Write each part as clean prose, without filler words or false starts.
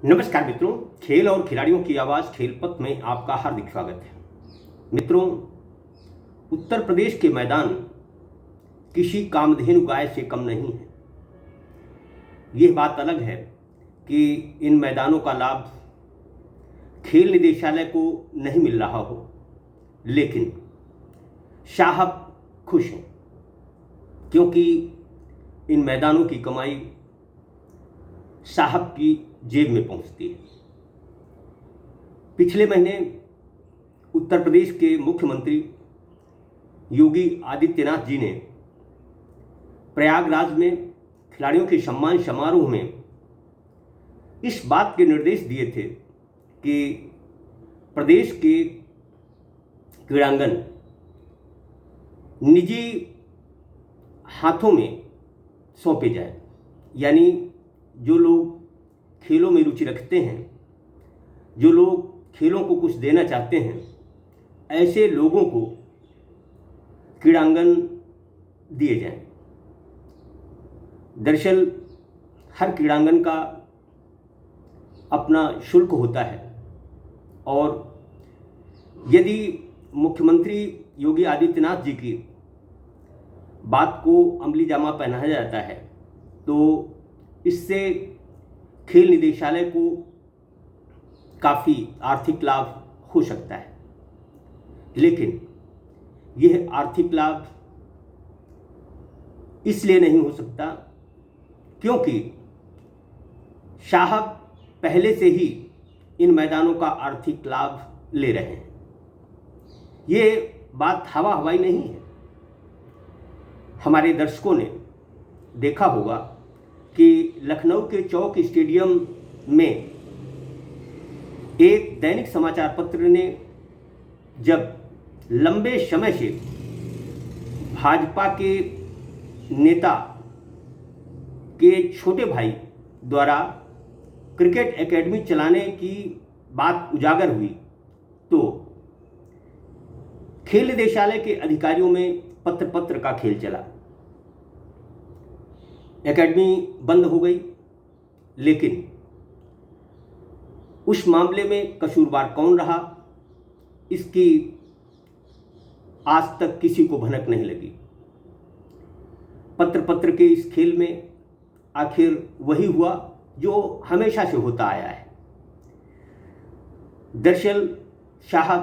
नमस्कार मित्रों, खेल और खिलाड़ियों की आवाज़ खेल पथ में आपका हार्दिक स्वागत है। मित्रों, उत्तर प्रदेश के मैदान किसी कामधेनु गाय से कम नहीं है। यह बात अलग है कि इन मैदानों का लाभ खेल निदेशालय को नहीं मिल रहा हो, लेकिन साहब खुश हैं क्योंकि इन मैदानों की कमाई साहब की जेब में पहुंचती है। पिछले महीने उत्तर प्रदेश के मुख्यमंत्री योगी आदित्यनाथ जी ने प्रयागराज में खिलाड़ियों के सम्मान समारोह में इस बात के निर्देश दिए थे कि प्रदेश के क्रीड़ांगन निजी हाथों में सौंपे जाए, यानी जो लोग खेलों में रुचि रखते हैं, जो लोग खेलों को कुछ देना चाहते हैं, ऐसे लोगों को क्रीड़ांगन दिए जाएं। दरअसल हर क्रीड़ांगन का अपना शुल्क होता है और यदि मुख्यमंत्री योगी आदित्यनाथ जी की बात को अमली जामा पहनाया जाता है तो इससे खेल निदेशालय को काफ़ी आर्थिक लाभ हो सकता है। लेकिन यह आर्थिक लाभ इसलिए नहीं हो सकता क्योंकि साहब पहले से ही इन मैदानों का आर्थिक लाभ ले रहे हैं। ये बात हवा हवाई नहीं है। हमारे दर्शकों ने देखा होगा कि लखनऊ के चौक स्टेडियम में एक दैनिक समाचार पत्र ने जब लंबे समय से भाजपा के नेता के छोटे भाई द्वारा क्रिकेट एकेडमी चलाने की बात उजागर हुई तो खेल निदेशालय के अधिकारियों में पत्र का खेल चला। एकेडमी बंद हो गई, लेकिन उस मामले में कसूरवार कौन रहा, इसकी आज तक किसी को भनक नहीं लगी। पत्र के इस खेल में आखिर वही हुआ जो हमेशा से होता आया है। दरअसल साहब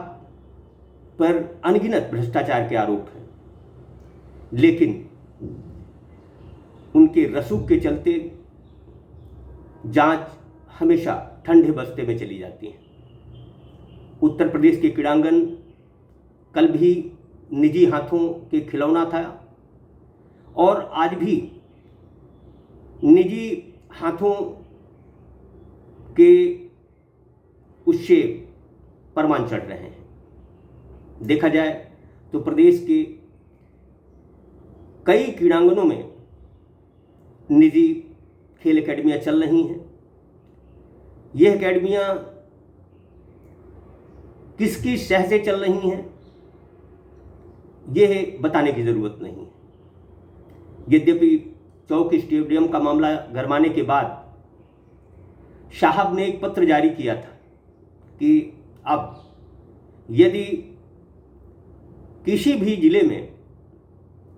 पर अनगिनत भ्रष्टाचार के आरोप हैं, लेकिन उनके रसूख के चलते जांच हमेशा ठंडे बस्ते में चली जाती है। उत्तर प्रदेश के क्रीड़ांगन कल भी निजी हाथों के खिलौना था और आज भी निजी हाथों के उससे परवान चढ़ रहे हैं। देखा जाए तो प्रदेश के कई क्रीड़ांगनों में निजी खेल एकेडमियां चल रही हैं। यह एकेडमियां किसकी शह से चल रही हैं यह बताने की ज़रूरत नहीं है। यद्यपि चौक स्टेडियम का मामला गरमाने के बाद साहब ने एक पत्र जारी किया था कि अब यदि किसी भी जिले में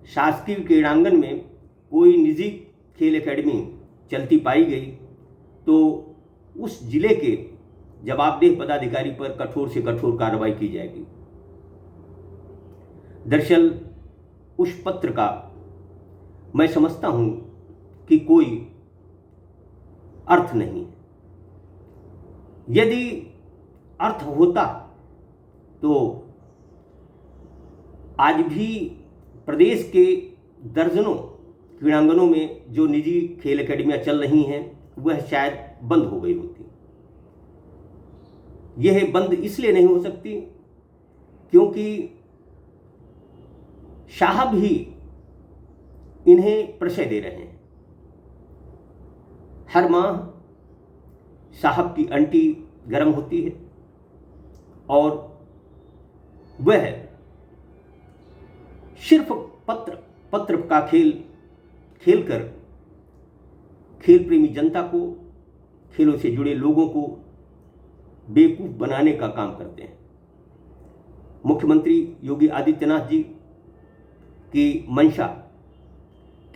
शासकीय क्रीड़ांगन में कोई निजी खेल एकेडमी चलती पाई गई तो उस जिले के जवाबदेह पदाधिकारी पर कठोर से कठोर कार्रवाई की जाएगी। दरअसल उस पत्र का मैं समझता हूं कि कोई अर्थ नहीं है। यदि अर्थ होता तो आज भी प्रदेश के दर्जनों क्रीड़ांगनों में जो निजी खेल एकेडमियां चल रही हैं वह शायद बंद हो गई होती। यह बंद इसलिए नहीं हो सकती क्योंकि साहब ही इन्हें प्रशय दे रहे हैं। हर माह साहब की अंटी गर्म होती है और वह सिर्फ पत्र का खेल खेलकर खेल प्रेमी जनता को, खेलों से जुड़े लोगों को बेवकूफ़ बनाने का काम करते हैं। मुख्यमंत्री योगी आदित्यनाथ जी की मंशा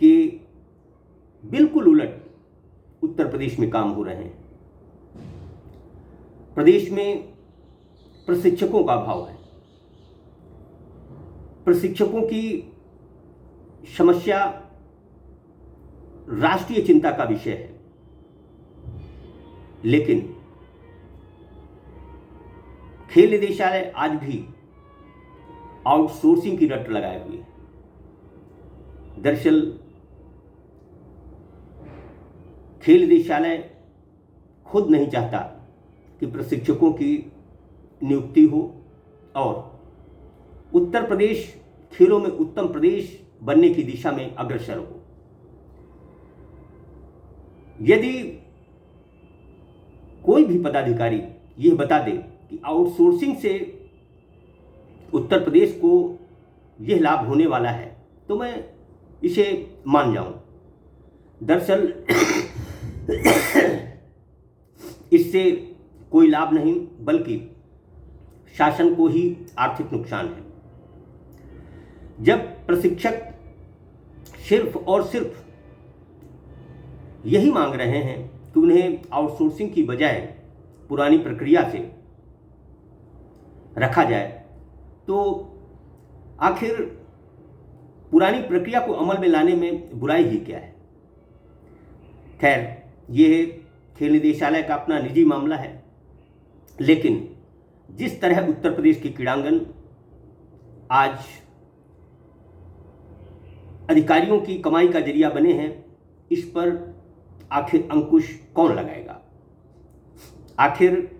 के बिल्कुल उलट उत्तर प्रदेश में काम हो रहे हैं। प्रदेश में प्रशिक्षकों का अभाव है। प्रशिक्षकों की समस्या राष्ट्रीय चिंता का विषय है, लेकिन खेल निदेशालय आज भी आउटसोर्सिंग की रट लगाए हुए है। दरअसल खेल निदेशालय खुद नहीं चाहता कि प्रशिक्षकों की नियुक्ति हो और उत्तर प्रदेश खेलों में उत्तम प्रदेश बनने की दिशा में अग्रसर हो। यदि कोई भी पदाधिकारी यह बता दे कि आउटसोर्सिंग से उत्तर प्रदेश को यह लाभ होने वाला है तो मैं इसे मान जाऊं। दरअसल इससे कोई लाभ नहीं बल्कि शासन को ही आर्थिक नुकसान है। जब प्रशिक्षक सिर्फ और सिर्फ यही मांग रहे हैं कि उन्हें आउटसोर्सिंग की बजाय पुरानी प्रक्रिया से रखा जाए, तो आखिर पुरानी प्रक्रिया को अमल में लाने में बुराई ही क्या है। खैर, यह खेल निदेशालय का अपना निजी मामला है, लेकिन जिस तरह उत्तर प्रदेश के क्रीड़ांगन आज अधिकारियों की कमाई का जरिया बने हैं, इस पर आखिर अंकुश कौन लगाएगा। आखिर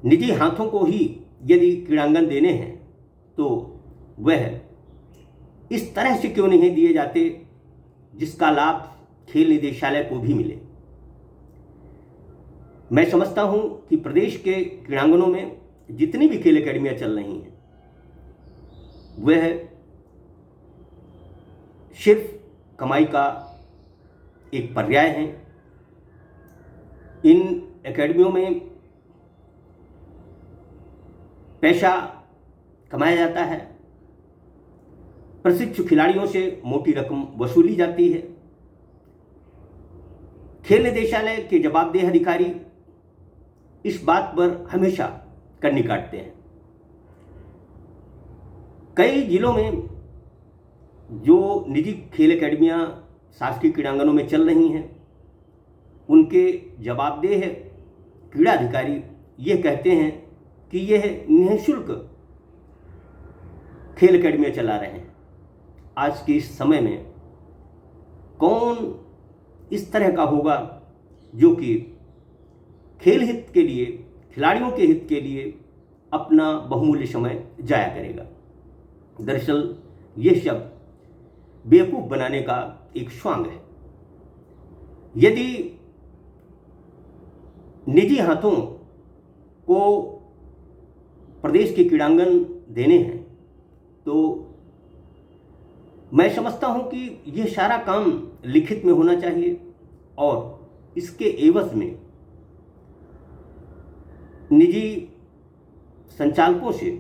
निजी हाथों को ही यदि क्रीड़ांगन देने हैं तो वह इस तरह से क्यों नहीं दिए जाते जिसका लाभ खेल निदेशालय को भी मिले। मैं समझता हूं कि प्रदेश के क्रीड़ांगनों में जितनी भी खेल अकेडमियां चल रही हैं वह सिर्फ कमाई का एक पर्याय है। इन एकेडमियों में पैसा कमाया जाता है, प्रशिक्षु खिलाड़ियों से मोटी रकम वसूली जाती है। खेल निदेशालय के जवाबदेह अधिकारी इस बात पर हमेशा कन्नी काटते हैं। कई जिलों में जो निजी खेल अकेडमियां शासकीय क्रीड़ांगनों में चल रही हैं, उनके जवाबदेह क्रीड़ा अधिकारी ये कहते हैं कि यह निःशुल्क खेल अकेडमियां चला रहे हैं। आज के इस समय में कौन इस तरह का होगा जो कि खेल हित के लिए, खिलाड़ियों के हित के लिए अपना बहुमूल्य समय जाया करेगा। दरअसल ये सब बेवकूफ़ बनाने का एक स्वांग है। यदि निजी हाथों को प्रदेश के क्रीड़ांगन देने हैं तो मैं समझता हूं कि यह सारा काम लिखित में होना चाहिए और इसके एवज में निजी संचालकों से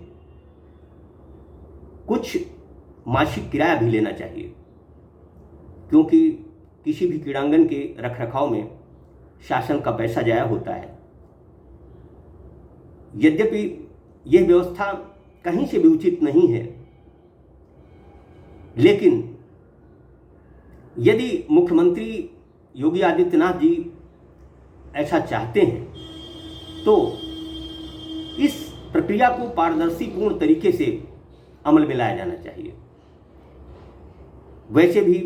कुछ मासिक किराया भी लेना चाहिए, क्योंकि किसी भी क्रीड़ांगन के रखरखाव में शासन का पैसा जाया होता है। यद्यपि यह व्यवस्था कहीं से भी उचित नहीं है, लेकिन यदि मुख्यमंत्री योगी आदित्यनाथ जी ऐसा चाहते हैं तो इस प्रक्रिया को पारदर्शीपूर्ण तरीके से अमल में लाया जाना चाहिए। वैसे भी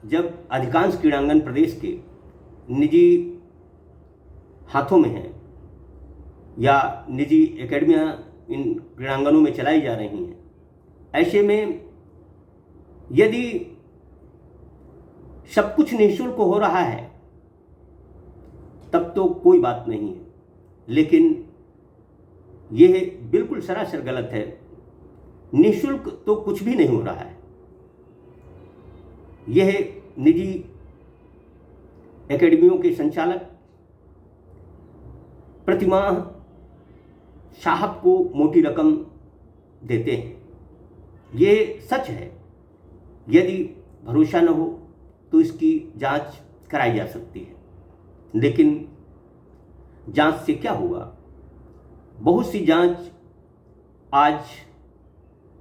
जब अधिकांश क्रीड़ांगन प्रदेश के निजी हाथों में हैं या निजी एकेडमियां इन क्रीड़ांगनों में चलाई जा रही हैं, ऐसे में यदि सब कुछ निःशुल्क हो रहा है तब तो कोई बात नहीं है, लेकिन यह बिल्कुल सरासर गलत है। निःशुल्क तो कुछ भी नहीं हो रहा है। यह निजी एकेडमियों के संचालक प्रतिमाह साहब को मोटी रकम देते हैं। ये सच है। यदि भरोसा न हो तो इसकी जांच कराई जा सकती है, लेकिन जांच से क्या होगा? बहुत सी जांच आज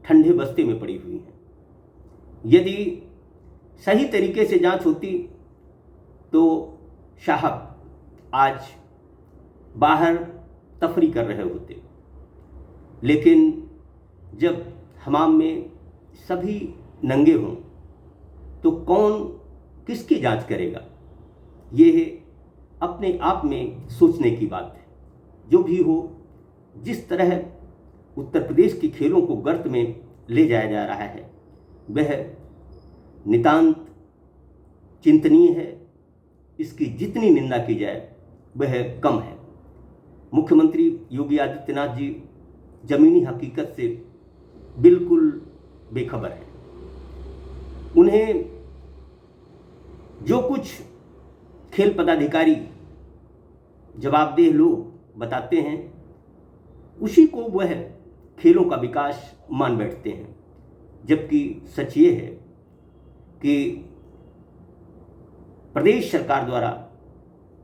ठंडे बस्ते में पड़ी हुई है। यदि सही तरीके से जांच होती तो साहब आज बाहर तफरी कर रहे होते, लेकिन जब हमाम में सभी नंगे हों तो कौन किसकी जांच करेगा? ये अपने आप में सोचने की बात है। जो भी हो, जिस तरह उत्तर प्रदेश के खेलों को गर्त में ले जाया जा रहा है वह नितांत चिंतनीय है। इसकी जितनी निंदा की जाए वह कम है। मुख्यमंत्री योगी आदित्यनाथ जी जमीनी हकीकत से बिल्कुल बेखबर हैं। उन्हें जो कुछ खेल पदाधिकारी जवाबदेह लोग बताते हैं उसी को वह खेलों का विकास मान बैठते हैं, जबकि सच ये है कि प्रदेश सरकार द्वारा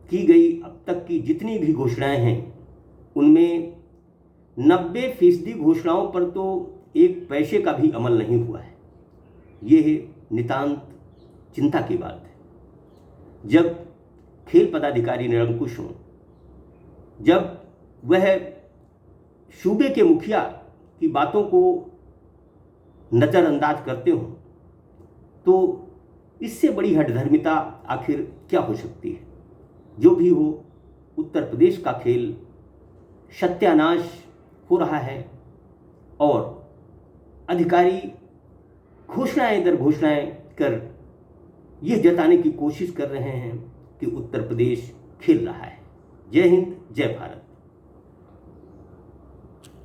की गई अब तक की जितनी भी घोषणाएं हैं उनमें 90% घोषणाओं पर तो एक पैसे का भी अमल नहीं हुआ है। ये नितांत चिंता की बात है। जब खेल पदाधिकारी निरंकुश हों, जब वह सूबे के मुखिया की बातों को नज़रअंदाज करते हों, तो इससे बड़ी हठधर्मिता आखिर क्या हो सकती है? जो भी हो, उत्तर प्रदेश का खेल सत्यानाश हो रहा है और अधिकारी घोषणाएं दर घोषणाएं कर यह जताने की कोशिश कर रहे हैं कि उत्तर प्रदेश खेल रहा है। जय हिंद, जय भारत।